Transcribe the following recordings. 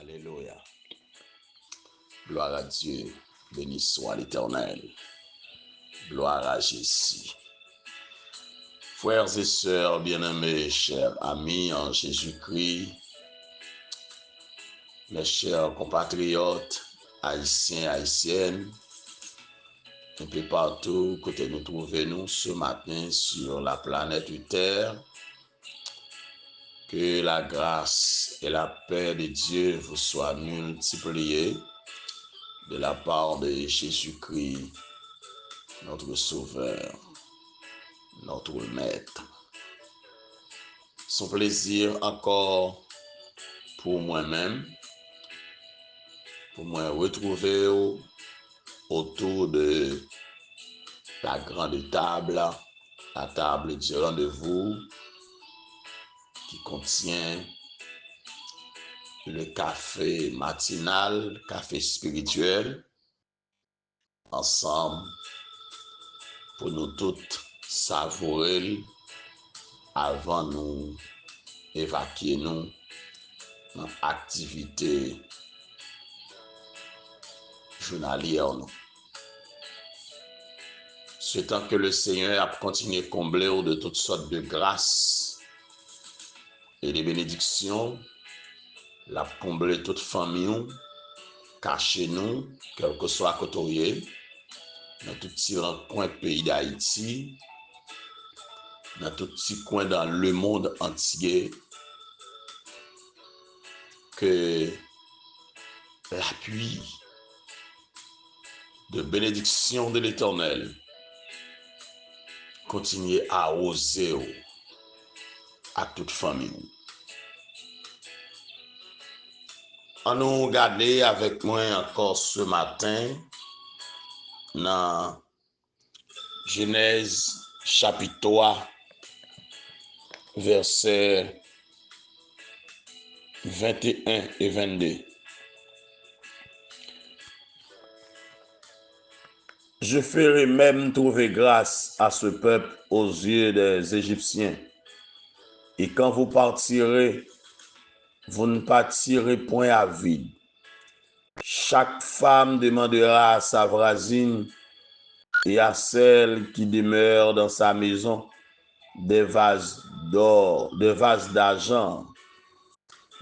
Alléluia. Gloire à Dieu. Béni soit l'Éternel. Gloire à Jésus. Frères et sœurs bien-aimés, chers amis en Jésus-Christ, mes chers compatriotes, haïtiens, haïtiennes, un peu partout, côté nous trouvons ce matin sur la planète Terre, que la grâce et la paix de Dieu vous soient multipliées de la part de Jésus-Christ, notre Sauveur, notre Maître. Son plaisir encore pour moi-même, pour me retrouver autour de la grande table, la table du rendez-vous qui contient le café matinal, café spirituel, ensemble pour nous toutes savourer avant nous évacuer nous dans l'activité journalière. Souhaitant que le Seigneur a continué à combler de toutes sortes de grâces et de bénédictions, l'a comblé toute famille, caché nous, quel que soit côté, dans tout petit coin pays d'Haïti, dans tout petit coin dans le monde entier, que l'appui de bénédiction de l'Éternel continue à oser à toute famille. On nous regarder avec moi encore ce matin dans Genèse chapitre 3, versets 21 et 22. Je ferai même trouver grâce à ce peuple aux yeux des Égyptiens. Et quand vous partirez, vous ne partirez point à vide. Chaque femme demandera à sa voisine et à celle qui demeure dans sa maison des vases d'or, des vases d'argent,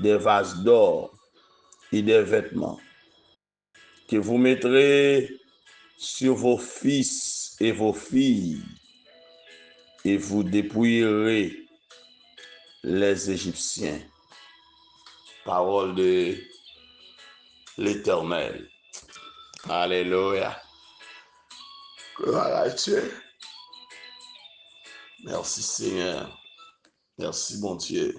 des vases d'or et des vêtements que vous mettrez sur vos fils et vos filles, et vous dépouillerez les Égyptiens. Parole de l'Éternel. Alléluia. Gloire à Dieu. Merci Seigneur. Merci bon Dieu.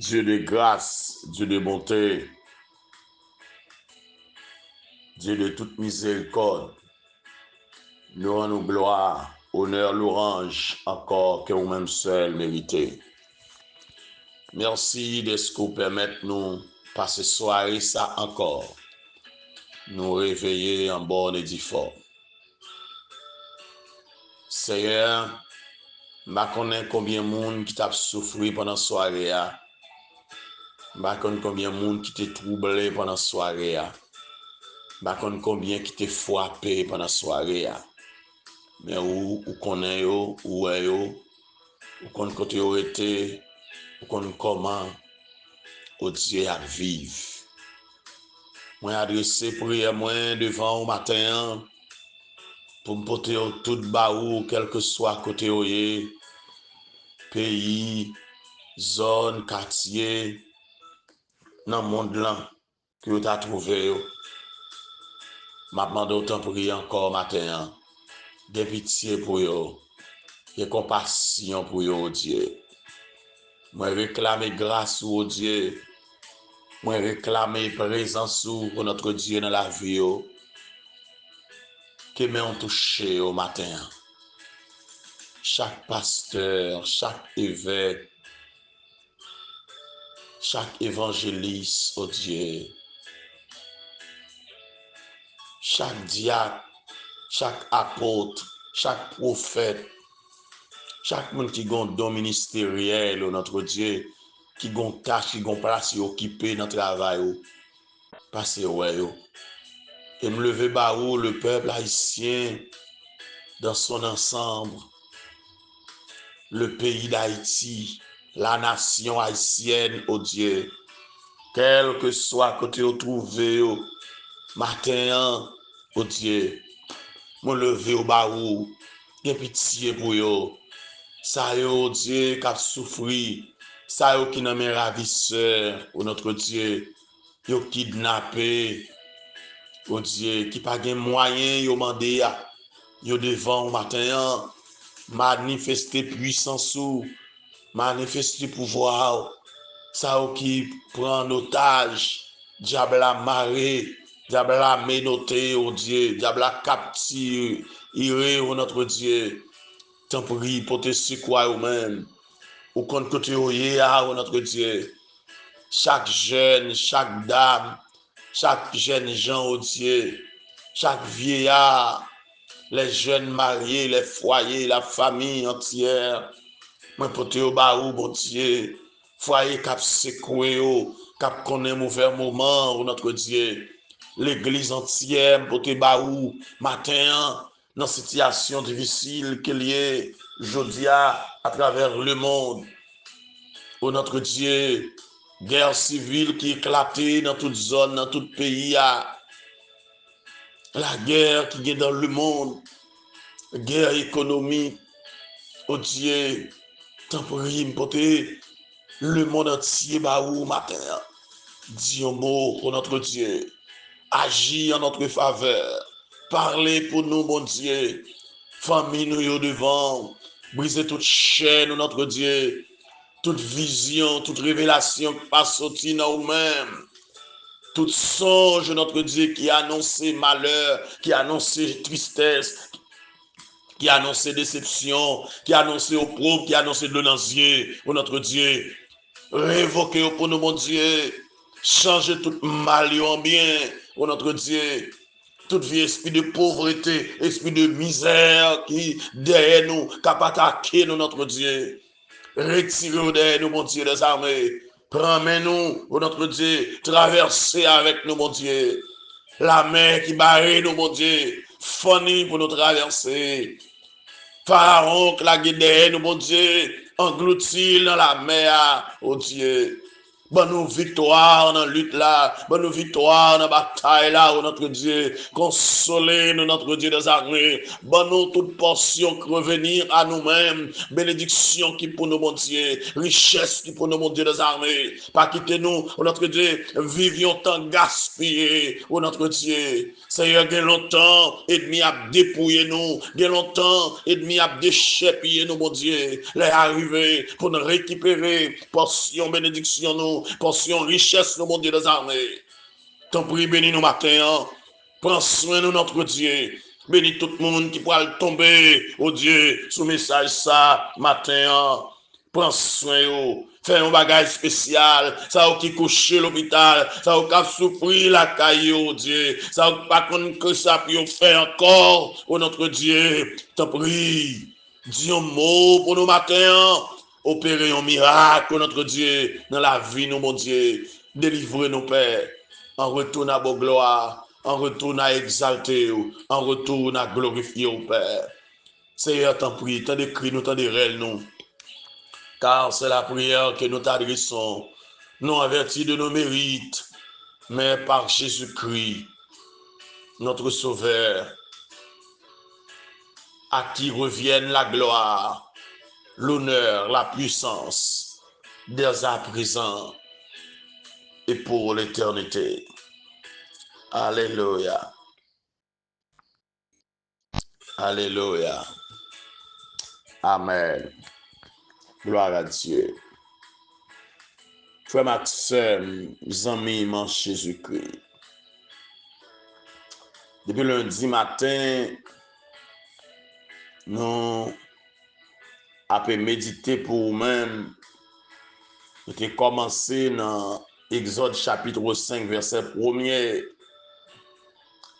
Dieu de grâce, Dieu de bonté, Dieu de toute miséricorde, nous rendons gloire, honneur, louange, encore que vous-même seul méritez. Merci de ce que vous permettez nous passer soirée ça encore, nous réveiller en bonne et fort. Seigneur, je connais combien de monde qui t'a souffert pendant la soirée. Je connais combien de monde qui t'a troublé pendant la soirée. Je connais combien qui t'a frappé pendant la soirée. Mais où connaît yo, où est yo, où connaît côté yo été, où connaît comment Dieu a vivre. Moi adressé prière moi devant au matin pour me porter tout baou, quel que soit côté yo, pays, zone, quartier, dans le monde là que vous avez trouvé yo. M'a demandé autant prier encore matin. De pitié pour yo, de compassion pour yo, Dieu. Moi réclamer grâce au Dieu. Moi réclamer présence pour notre Dieu dans la vie yo. Que m'ont touché au matin. Chaque pasteur, chaque évêque, chaque évangéliste, oh Dieu. Chaque diacre, chaque apôtre, chaque prophète, Chaque monde qui a un don ministériel, notre Dieu, qui a une tâche, qui a une place occupée dans le travail, passez ouais. Et me lever barou le peuple haïtien dans son ensemble, le pays d'Haïti, la nation haïtienne, oh Dieu, quel que soit côté où trouvé, matin, oh Dieu, me lever au barou, gen pitié pour yo. Ça yo, Dieu, qui a souffert, ça yo qui n'a mes ravisseurs, oh notre Dieu, yo kidnappé, oh Dieu, qui pas gen moyen, yo mandé, yo devant au matin, manifester puissance ou, manifester pouvoir, ça yo qui prend en otage, diable a maré, diable a menotté, oh Dieu, diable a capturé, oh notre Dieu, tant prie pour te secouer ou-même. Au compte côté oh notre Dieu, chaque jeune, chaque dame, chaque jeune gens au Dieu, chaque vieillard, les jeunes mariés, les foyers, la famille entière, moi pour te au baou, mon Dieu, foyer cap secoué, cap connaît mauvais moment, oh notre Dieu, l'église entière pour te baou, matin, dans situation difficile qu'il y ait, aujourd'hui à travers le monde. Oh notre Dieu, guerre civile qui éclatait dans toute zone, dans tout pays, la guerre qui est dans le monde, guerre économique, oh Dieu, tant pour le monde entier, bah ou matin, dis un mot pour notre Dieu, agis en notre faveur, parlez pour nous, mon Dieu, famille nous devant, briser toute chaîne, notre Dieu, toute vision, toute révélation qui passe sorti dans nous-mêmes, tout songe, notre Dieu, qui a annoncé malheur, qui a annoncé tristesse, qui a annoncé déception, qui a annoncé opprobre, qui a annoncé de l'anxiété, pour notre Dieu, révoquez pour nous, mon Dieu, changez tout mal en bien, pour notre Dieu, tout vieux esprit de pauvreté, esprit de misère qui derrière nous, qui a attaqué nous, notre Dieu. Retirez-nous derrière nous, mon Dieu des armées. Prends-nous, oh notre Dieu, traversez avec nous, mon Dieu. La mer qui barre nous, mon Dieu, fournie pour nous traverser. Pharaon, qui la guide derrière nous, mon Dieu, englouti dans la mer, oh Dieu. Bonne nous victoire dans la lutte là, bonne nous victoire dans la bataille là, oh notre Dieu, consolez-nous notre Dieu des armées, bonne nous toute portion revenir à nous-mêmes, bénédiction qui pour nous mon Dieu, richesse qui pour nous mon Dieu des armées, pas quitter nous, oh notre Dieu, vivions tant gaspillé, oh notre Dieu, Seigneur, il y a longtemps, ennemi a dépouillé nous, il y a longtemps, ennemi a déchépillé nous, mon Dieu, les arriver pour nous récupérer, portion bénédiction nous, portion richesse, nous, mon Dieu des armées. T'en prie, bénis nous matin. Prends soin de notre Dieu. Bénis tout le monde qui pourra tomber, oh Dieu, sous message ça, matin. Prends soin, fais un bagage spécial, ça qui couche l'hôpital, ça qui souffrir la caillou, oh Dieu, ça pas que ça peut faire encore, oh notre Dieu. T'en prie, dis un mot pour nous matin. Opérer un miracle, notre Dieu, dans la vie, nous, mon Dieu. Délivrez nos pères. En retourne à vos gloires. En retourne à exalter. En retourne à glorifier au Père. Seigneur, t'en prie, t'en décrit nous, t'en dérèle nous. Car c'est la prière que nous t'adressons. Non avertis de nos mérites, mais par Jésus-Christ, notre Sauveur, à qui revienne la gloire, l'honneur, la puissance, dès à présent et pour l'éternité. Alléluia. Alléluia. Amen. Gloire à Dieu. Frère Maxime, amis en Jésus-Christ. Depuis lundi matin, nous avons médité pour nous-mêmes. Nous avons commencé dans Exode chapitre 5, verset 1er,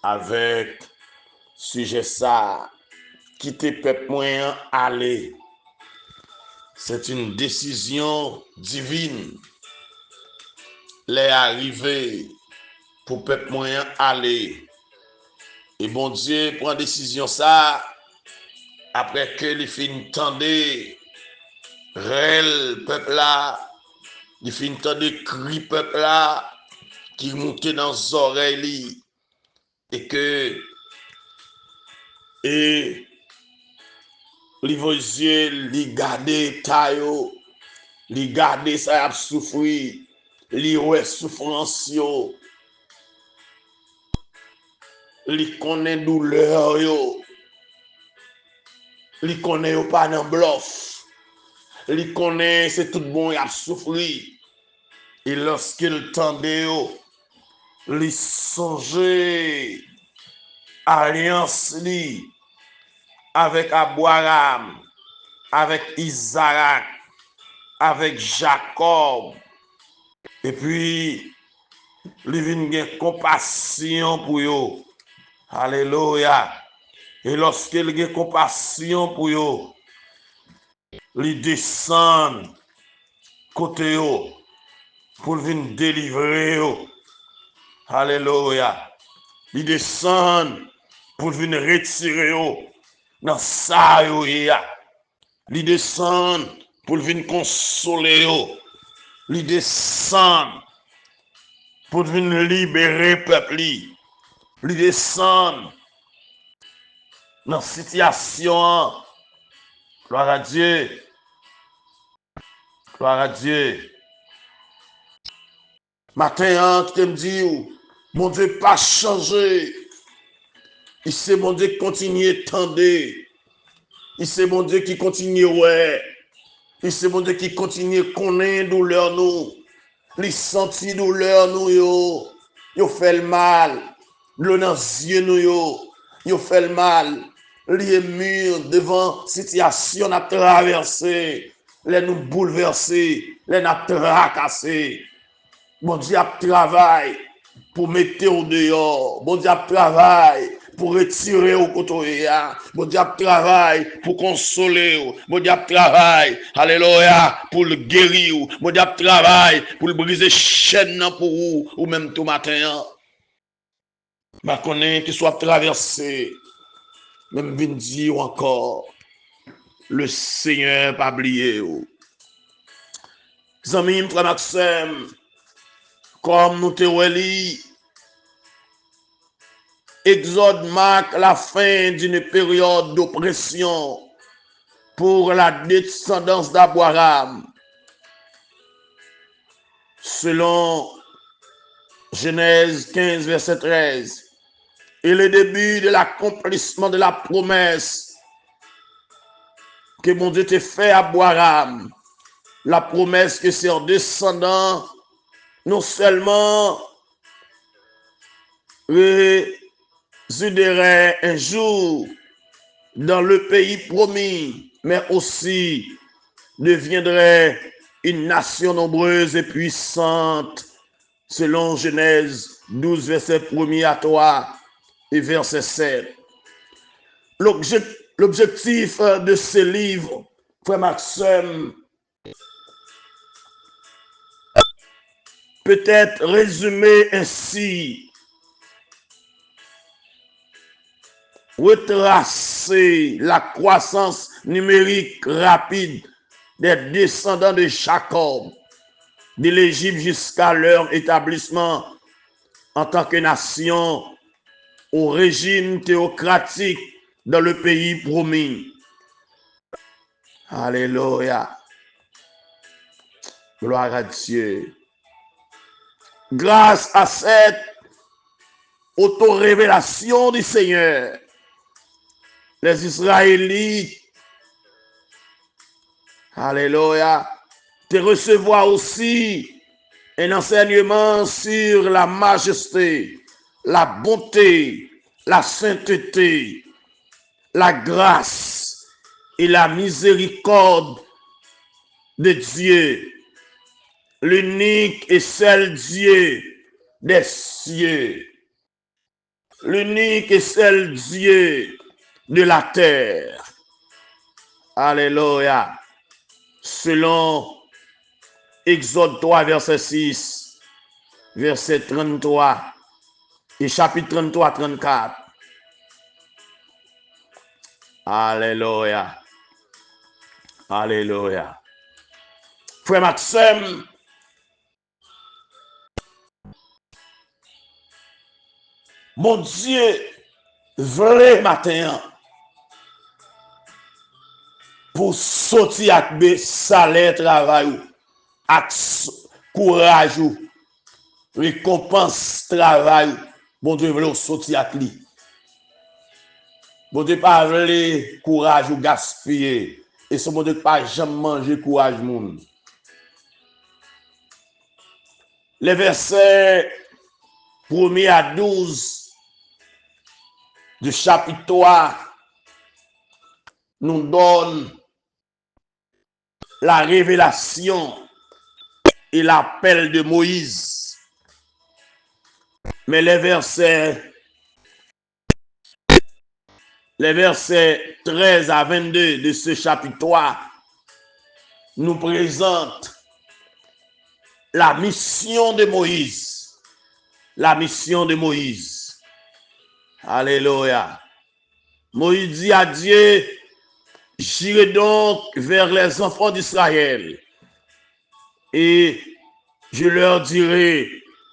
avec sujet ça, quitter peuple moyen aller. C'est une décision divine. Les arrivés pour peuple moyen aller. Et bon Dieu prend décision ça après que les fins tendez réel peuple là, les fins tendez cri peuple là qui montait dans les oreilles et que et les yeux les garder taille, les garder ça a souffrir, les ouais souffrance yo, les connaît douleur yo, les connaît yo pas dans bluff, les connaît c'est tout bon y a souffrir. Et lorsqu'il tendait yo, les songer alliance li avec Abraham, avec Isaac, avec Jacob. Et puis, il vient compassion pour eux. Alléluia. Et lorsqu'il a compassion pour eux, il descend côté eux pour venir délivrer eux. Alléluia. Il descend pour venir retirer eux dans ça yo ya. Il descend pour venir consoler eux. Il descend pour venir libérer le peuple. Il descend dans la situation. Gloire à Dieu. Gloire à Dieu. Matin, tu me dis, mon Dieu pas changé. Il c'est mon Dieu qui continue tendre. Il c'est mon Dieu qui continue ouais. Il c'est mon Dieu qui continue connaître douleur nous. Les sentir douleur nous yo. Yo fait le mal. L'eau dans les yeux nous yo fait le mal. Les murs devant situation à traverser. Les nous bouleverser. Les nous tracasser. Bon Dieu a travail pour mettre au dehors. Bon Dieu a travail pour retirer au côté. Bon Dieu a travail pour consoler. Bon Dieu a travail, alléluia, pour le guérir. Bon Dieu a travail pour le briser chaîne pour vous, ou même tout matin. Ma connaît qu'il soit traversé. Même vient dire encore, le Seigneur pas oublié. Zami, frère Maxime, comme nous te weli, Exode marque la fin d'une période d'oppression pour la descendance d'Abraham. Selon Genèse 15, verset 13. Et le début de l'accomplissement de la promesse que mon Dieu t'a fait à Abraham. La promesse que ses descendants non seulement résideraient un jour dans le pays promis, mais aussi deviendraient une nation nombreuse et puissante, selon Genèse 12, verset 1 à 3 et verset 7. L'objectif de ce livre, frère Maxime, peut être résumé ainsi: retracer la croissance numérique rapide des descendants de Jacob, de l'Égypte jusqu'à leur établissement en tant que nation au régime théocratique dans le pays promis. Alléluia. Gloire à Dieu. Grâce à cette auto-révélation du Seigneur, les Israélites, alléluia, te recevoir aussi un enseignement sur la majesté, la bonté, la sainteté, la grâce et la miséricorde de Dieu, l'unique et seul Dieu des cieux, l'unique et seul Dieu de la terre. Alléluia. selon Exode 3, verset 6, verset 33 et chapitre 33, 34. Alléluia. Alléluia. Frère Maxime, mon Dieu, vrai matin, pour sortir avec salaire travail, avec courage, récompense travail, mon Dieu veut sortir avec lui. Bon Dieu pas veut courage ou gaspiller. Et ce bon Dieu pas jamais manger courage moun. Les versets 1er à 12 du chapitre 3 nous donnent la révélation et l'appel de Moïse. Mais les versets 13 à 22 de ce chapitre 3 nous présentent la mission de Moïse. La mission de Moïse. Alléluia. Moïse dit à Dieu, j'irai donc vers les enfants d'Israël et je leur dirai,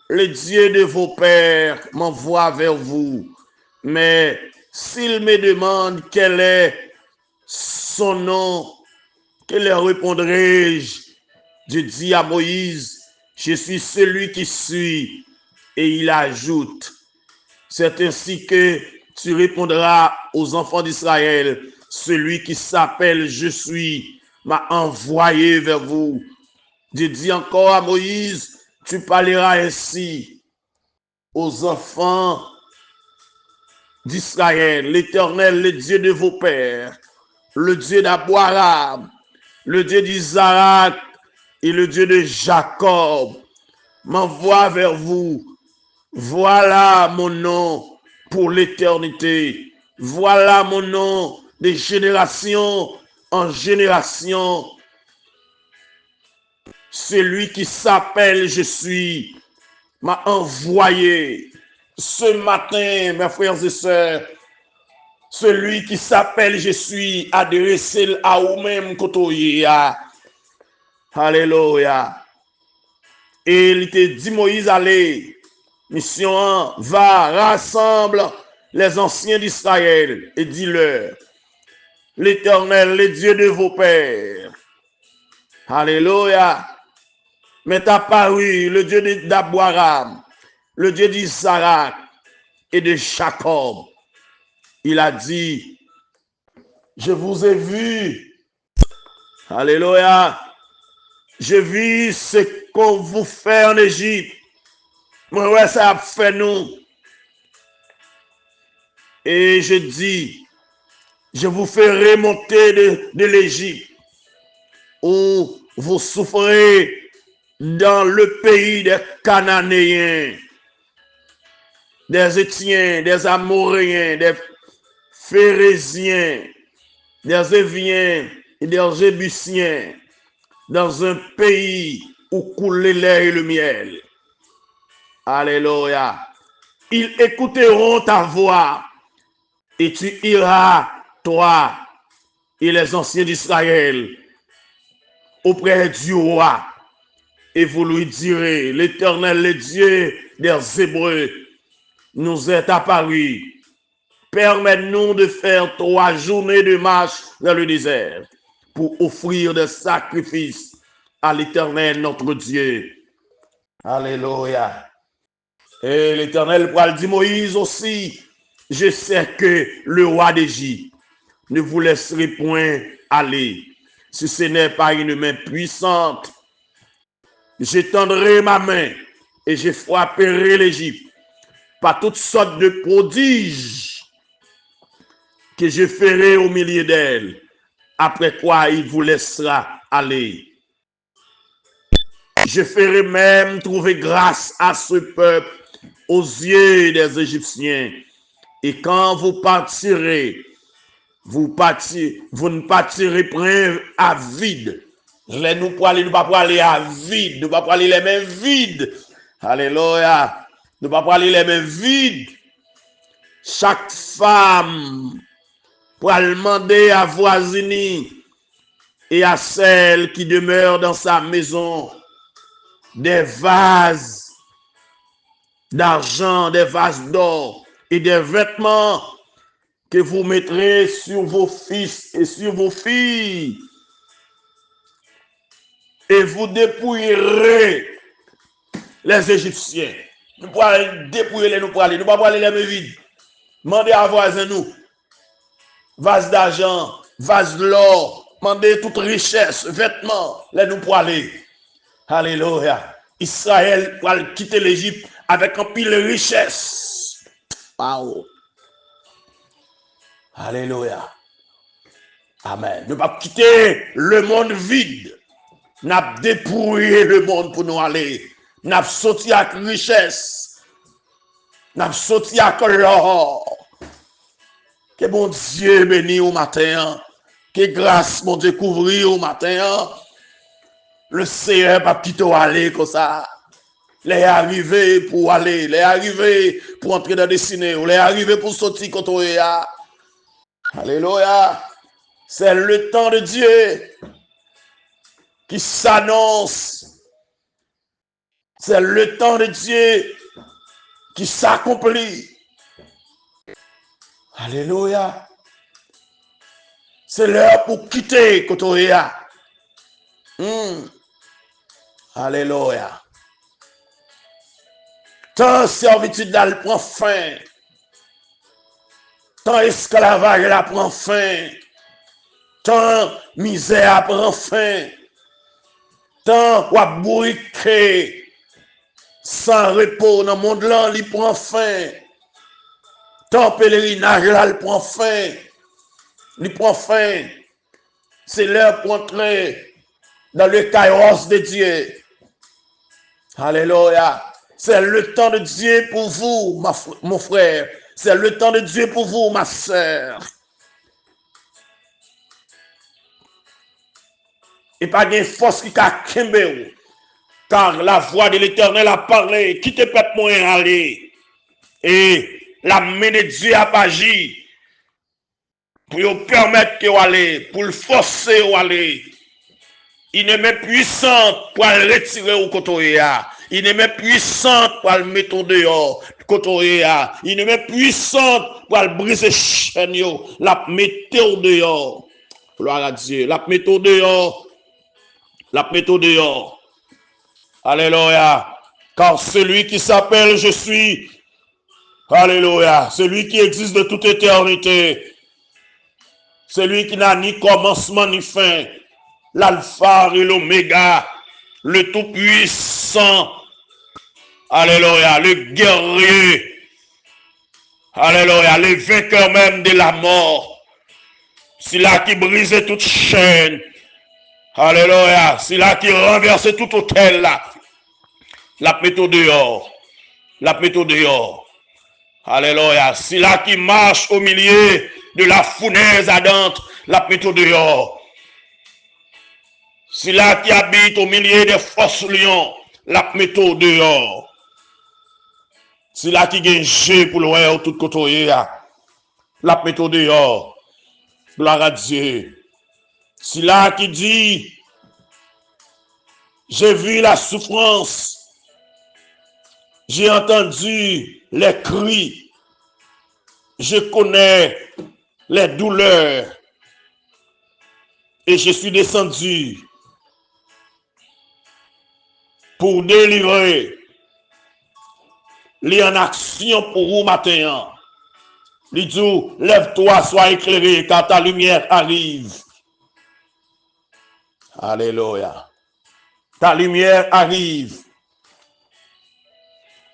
le Dieu de vos pères m'envoie vers vous. Mais s'ils me demandent quel est son nom, que leur répondrai-je? Je dis à Moïse, je suis celui qui suis. Et il ajoute, c'est ainsi que tu répondras aux enfants d'Israël, celui qui s'appelle je suis m'a envoyé vers vous. Je dis encore à Moïse, tu parleras ainsi aux enfants d'Israël, l'Éternel, le Dieu de vos pères, le Dieu d'Abraham, le Dieu d'Isaac et le Dieu de Jacob, m'envoie vers vous. Voilà mon nom pour l'éternité. Voilà mon nom de génération en génération. Celui qui s'appelle je suis m'a envoyé ce matin, mes frères et sœurs. Celui qui s'appelle je suis adressé à vous-même kotoya. Alléluia. Et il te dit Moïse, allez. Mission 1, va, rassemble les anciens d'Israël et dis-leur, l'Éternel, le Dieu de vos pères. Alléluia. M'est apparu le Dieu d'Abraham, le Dieu d'Isaac et de Jacob. Il a dit, je vous ai vu. Alléluia. Je vis ce qu'on vous fait en Égypte. Moi, ça a fait nous. Et je dis, je vous fais remonter de l'Égypte, où vous souffrez dans le pays des Cananéens, des Étiens, des Amoréens, des Phérésiens, des Éviens et des Jébusiens, dans un pays où coule le lait et le miel. Alléluia. Ils écouteront ta voix et tu iras, toi et les anciens d'Israël, auprès du roi. Et vous lui direz, l'Éternel, le Dieu des Hébreux, nous est apparu. Permets-nous de faire 3 journées de marche dans le désert pour offrir des sacrifices à l'Éternel, notre Dieu. Alléluia. Et l'Éternel pourra le dire Moïse aussi, je sais que le roi d'Égypte ne vous laisserait point aller, si ce n'est pas une main puissante. J'étendrai ma main et je frapperai l'Égypte par toutes sortes de prodiges que je ferai au milieu d'elle, après quoi il vous laissera aller. Je ferai même trouver grâce à ce peuple aux yeux des Égyptiens. Et quand vous partirez, vous ne partirez point à vide, Nous pas pour aller à vide, nous pas pour aller les mains vides. Alléluia. Nous pas pour aller les mains vides. Chaque femme pour demander à voisine et à celle qui demeure dans sa maison des vases d'argent, des vases d'or et des vêtements que vous mettrez sur vos fils et sur vos filles. Et vous dépouillerez les Égyptiens. Nous pouvons aller dépouiller les nous pour aller. Nous ne pouvons pas aller les mains vides. Demandez à voisin nous. Vase d'argent, vase de l'or. Demandez toute richesse, vêtements. Les nous pour aller. Alléluia. Israël pour quitter l'Égypte avec un pile de richesse. Wow. Alléluia. Amen. Ne pas quitter le monde vide. N'a dépouillé le monde pour nous aller. N'a sorti avec richesse. N'a sorti avec l'or. Que bon Dieu bénisse au matin. Que grâce mon Dieu couvrir au matin. Le Seigneur pas quitter aller comme ça. Les arrivés pour aller, les arrivés pour entrer dans des ciné, les arrivés pour sortir quand on est là. Alléluia. C'est le temps de Dieu qui s'annonce. C'est le temps de Dieu qui s'accomplit. Alléluia. C'est l'heure pour quitter quand on est là. Alléluia. Tant servitude là prend fin. Tant esclavage là prend fin. Tant misère prend fin. Tant ou bourriquer sans repos dans le monde là, il prend fin. Tant pèlerinage là, il prend fin. Il prend fin. C'est l'heure pour entrer dans le kairos de Dieu. Alléluia. C'est le temps de Dieu pour vous, mon frère. C'est le temps de Dieu pour vous, ma soeur. Et pas de force qui a kembe. Car la voix de l'Éternel a parlé. Quittez peuple moyen aller. Et la main de Dieu a agi. Pour vous permettre que vous allez. Pour le forcer vous aller. Il n'est même puissant pour le retirer au côté. Il n'est même puissant pour le mettre au dehors. Il n'est même puissant pour le briser chaîne. La mettre au dehors. Gloire à Dieu. La mettre au dehors. La mettre au dehors. Alléluia. Car celui qui s'appelle je suis. Alléluia. Celui qui existe de toute éternité. Celui qui n'a ni commencement ni fin. L'alpha et l'oméga, le tout-puissant, alléluia, le guerrier, alléluia, le vainqueur même de la mort, c'est là qui brise toute chaîne, alléluia, c'est là qui renverse tout hôtel là, la méthode dehors, alléluia, c'est là qui marche au milieu de la fournaise ardente, la méthode dehors. C'est là qui habite au milieu des forces lions, la méthode dehors. C'est là qui gagne G pour le tout côté, la méthode dehors. Gloire à Dieu. C'est là qui dit, j'ai vu la souffrance, j'ai entendu les cris, je connais les douleurs et je suis descendu pour délivrer les en action pour vous matin. Il dit, lève-toi, sois éclairé, car ta lumière arrive. Alléluia. Ta lumière arrive.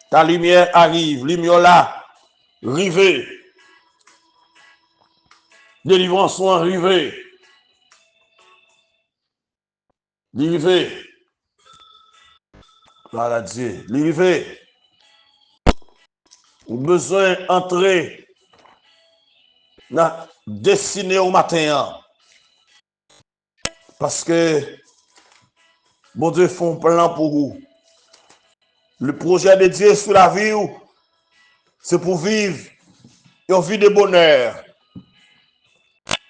Ta lumière arrive. Lumière là, rivée. Délivrance soit rivée. Rivée. Gloire à Dieu. Rivée. Ou besoin d'entrer dans destiné au matin. Parce que Bon Dieu fait un plan pour vous. Le projet de Dieu sur la vie, c'est pour vivre une vie de bonheur,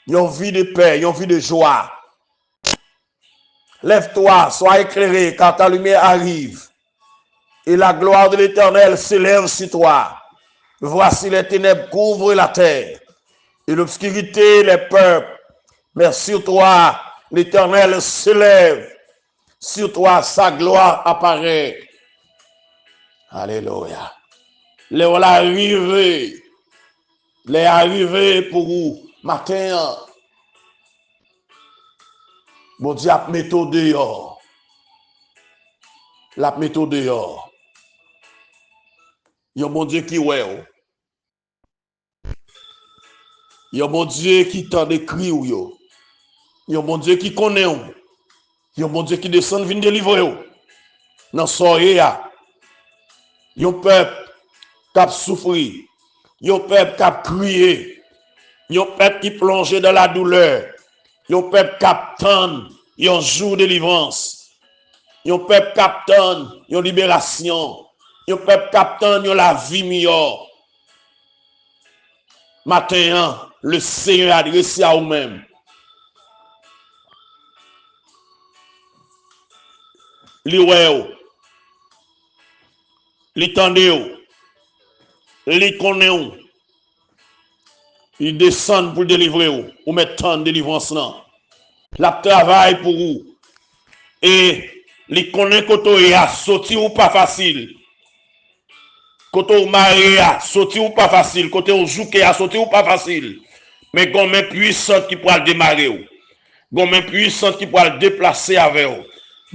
une vie de paix, une vie de joie. Lève-toi, sois éclairé, car ta lumière arrive. Et la gloire de l'Éternel s'élève sur toi. Voici les ténèbres couvrent la terre, et l'obscurité les peuples. Mais sur toi, l'Éternel s'élève. Sur toi, sa gloire apparaît. Alléluia. Les voilà arrivés. Les arrivés pour vous. Matin, bon Dieu a mis au dehors. La mis au dehors. Il y a mon Dieu qui ouais. Il y a mon Dieu qui t'a décrit. Il y a mon Dieu qui connaît. Il y a mon Dieu qui descend vient délivrer. Dans soirée, il y a un peuple qui a souffert. Il y a un peuple qui a crié. Il y a un peuple qui plongeait dans la douleur. Il y a un peuple qui attend. Il y a un jour de délivrance. Il y a un peuple qui attend. Il y a une libération. Il y a un peuple qui attend. Il y a la vie meilleure. Matin, le Seigneur a adressé à vous-même. Li ouais, li tendez, li connaît, il descend pour délivrer ou mettre tant de délivrance là. La travail pour vous. Et li connaît que a sorti ou pas facile. Côté ou marié a sorti ou pas facile, côté ou joué a sorti ou pas facile. Mais comme main puissante qui pourra le démarrer. Comme main puissante qui pourra le déplacer avec vous.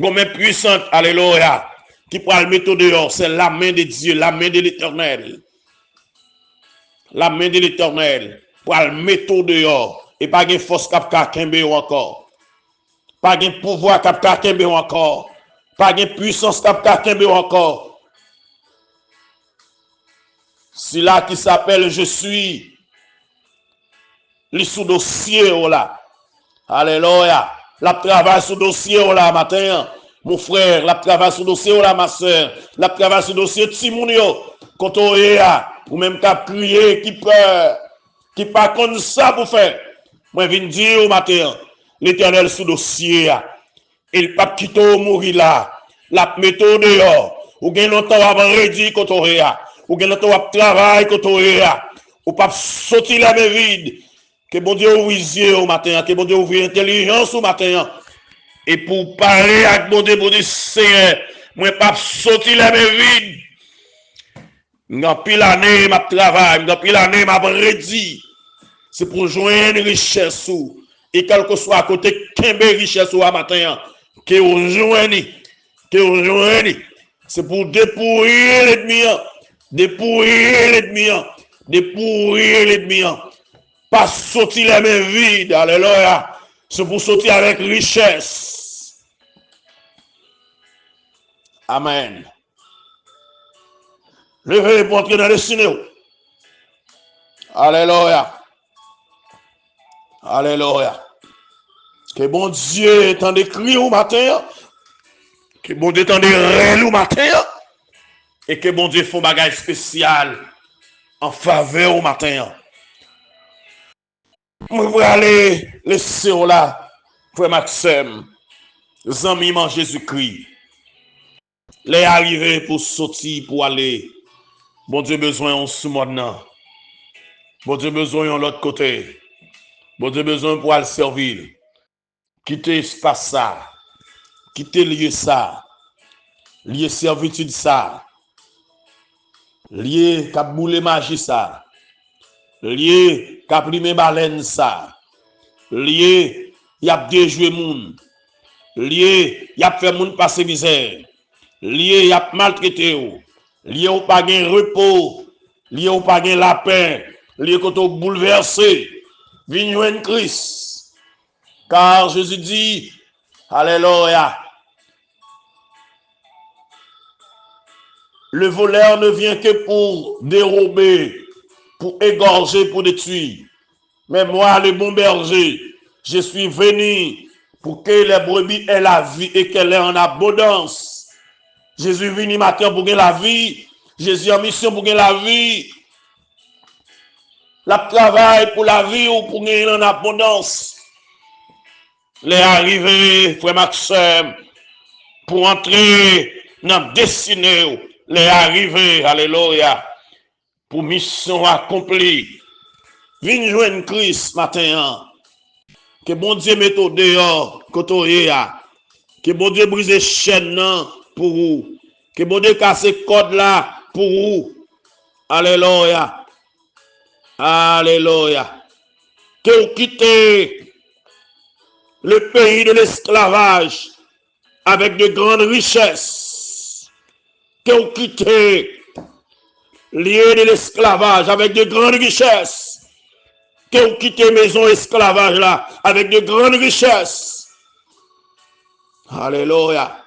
Comme main puissante, alléluia, qui pourra le mettre dehors, c'est la main de Dieu, la main de l'Éternel. La main de l'Éternel pour le mettre dehors. Et pas de force cap kembe encore. Pas de pouvoir cap kembe encore. Pas de puissance cap kembe encore. C'est là qui s'appelle je suis. Le sous-dossier là. Alléluia. La travail sous dossier là matin. Mon frère, la travail sous dossier là ma soeur. La travail sous dossier Timounio. Quand on est là, ou même qu'à prier, qui peur, qui pas comme ça pour faire. Moi, je viens dire au matin, l'Éternel sous dossier. Il pas quitter mourir là. La méthode dehors. Ou bien longtemps à redire quand on est là. Ou bien longtemps à travailler quand on est là. Ou pas sortir la main vide. Que bon Dieu ouvre les yeux au matin, que bon Dieu ouvre l'intelligence au matin. Et pour parler avec bon Dieu, Seigneur, moi pas sortir la main vide. Dans pile année, m'a travail, dans pile année, m'a redit. C'est pour joindre richesse ou. Et quel que soit à côté, qu'un richesse ou à matin, que vous joignez, que vous joignez. C'est pour dépouiller l'ennemi, dépouiller l'ennemi, dépouiller l'ennemi. Pas sortir les mains vides, alléluia. C'est pour sortir avec richesse. Amen. Levez pour entrer dans le cinéma. Alléluia. Alléluia. Que bon Dieu t'en décrit au matin. Que bon Dieu t'en décrit au matin. Et que bon Dieu fait un bagage spécial en faveur au matin. Je vais aller laisser là, frère Maxime, les amis en Jésus-Christ. Les arriver pour sortir, pour aller. Bon Dieu besoin en ce maintenant. Bon Dieu besoin en l'autre côté. Bon Dieu besoin pour aller servir. Quitter l'espace ça. Quitter lieu ça. Lieu servitude ça. Lieu cap boule magie ça. Lié, caprime baleine ça. Lié, y a déjoué moun. Lié, y a fait moun passer misère. Lié, y a maltraité ou. Lié ou pas gain repos. Lié ou pas gain la paix. Lié qu'on bouleversé. Vigne Christ. Car Jésus dit, alléluia. Le voleur ne vient que pour dérober, pour égorger, pour détruire. Mais moi, le bon berger, je suis venu pour que les brebis aient la vie et qu'elle est en abondance. Jésus est venu matin pour gagner la vie. Jésus a mission pour gagner la vie. La travail pour la vie ou pour gagner en abondance. Les arrivés, frère Maxime, pour entrer dans la destinée, les arrivés, alléluia, pour mission accomplie. Viens joindre Christ matin. Que bon Dieu mette au dehors, côté. Que bon Dieu brise les chaînes pour vous. Que bon Dieu casse les cordes là pour vous. Alléluia. Alléluia. Que vous quittez le pays de l'esclavage avec de grandes richesses. Que vous quittez lieu de l'esclavage avec de grandes richesses. Que vous quittez maison esclavage là avec de grandes richesses. Alléluia.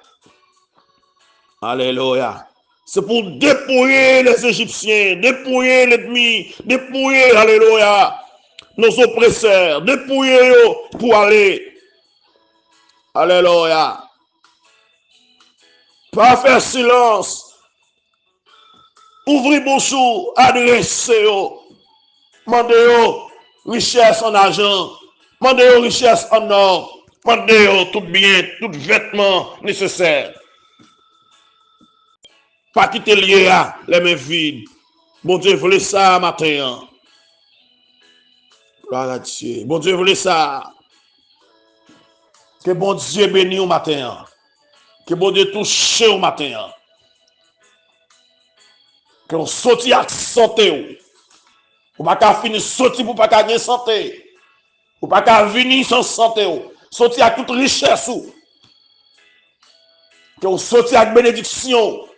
Alléluia. C'est pour dépouiller les Égyptiens, dépouiller l'ennemi, dépouiller, alléluia, nos oppresseurs, dépouiller eux pour aller. Alléluia. Pas faire silence. Ouvrez bonjour, adressez-eux. Mandez-eux richesse en argent, mandez-eux richesse en or, mandez-eux tout bien, tout vêtement nécessaire. Pas quitter lieu là, les mains vides. Bon Dieu voulait ça matin. Gloire à Dieu. Bon Dieu voulait ça. Que bon Dieu bénisse au matin. Que bon Dieu touche au matin. Que on sorti à santé. Ou pas qu'à finir sorti pour pas qu'à gagner santé. Ou pas qu'à venir sans santé. Sorti à toute richesse. Que on sorti avec bénédiction.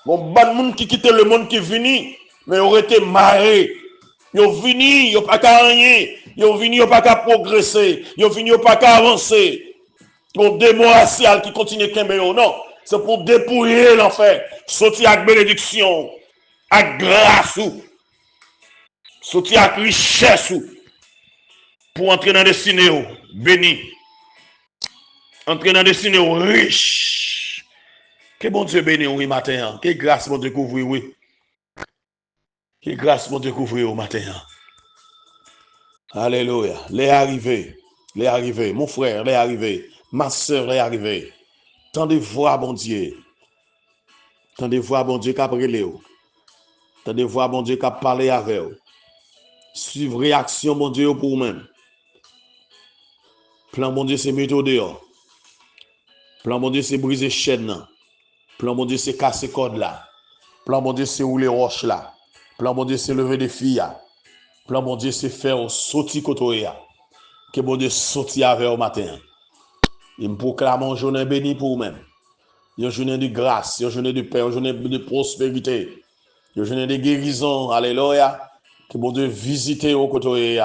Bon, bon monde qui quitte le monde qui vini, mais aurait été marré. Yo vini, yo pas qu'à rien. Yo vini, yo pas qu'à progresser. Yo vini, yo pas qu'à avancer. Ton démon racial qui continue à non. C'est pour dépouiller l'enfer. Sortir avec bénédiction, avec grâce, sortir avec richesse, pour entrer dans la destinée béni. Entrer dans la destinée riche. Que bon Dieu bénisse oui matin. Que grâce bon Dieu couvre oui. Que grâce bon Dieu couvre au matin. Alléluia. Les arrivés. Les arrivés. Mon frère, les arrivés. Ma soeur, les arrivés. Tendez voir bon Dieu. Tendez voir bon Dieu qui a parlé. Tendez voir bon Dieu qui a parlé avec vous. Suivre réaction bon Dieu pour vous-même. Plan bon Dieu c'est mettre dehors. Plan bon Dieu c'est briser chaîne. Plan bon Dieu c'est casser corde là. Plan bon Dieu c'est rouler roche là. Plan bon Dieu c'est lever des filles. Plan bon Dieu c'est faire sortir côté. Que bon Dieu sortir avec au matin. Il me proclame un journée béni pour vous-même. Une journée de grâce, une journée de paix, une journée de prospérité. Une journée de guérison. Alléluia. Que bon Dieu visite au côté.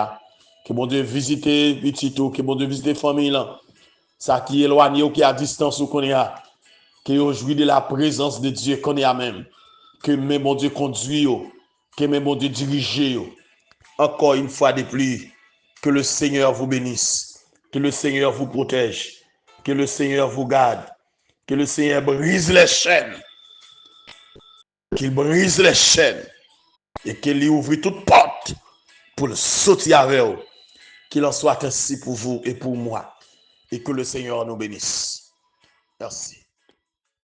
Que bon Dieu visite petit tout. Que bon Dieu visite famille là. Ça qui est éloigné, qui est à distance ou qu'on est à. Que vous jouissez de la présence de Dieu qu'on est à même. Que mes bon Dieu conduit. Que mes bon Dieu dirige. Encore une fois de plus. Que le Seigneur vous bénisse. Que le Seigneur vous protège. Que le Seigneur vous garde. Que le Seigneur brise les chaînes. Qu'il brise les chaînes. Et qu'il lui ouvre toute porte pour le sauter avec vous. Qu'il en soit ainsi pour vous et pour moi. Et que le Seigneur nous bénisse. Merci.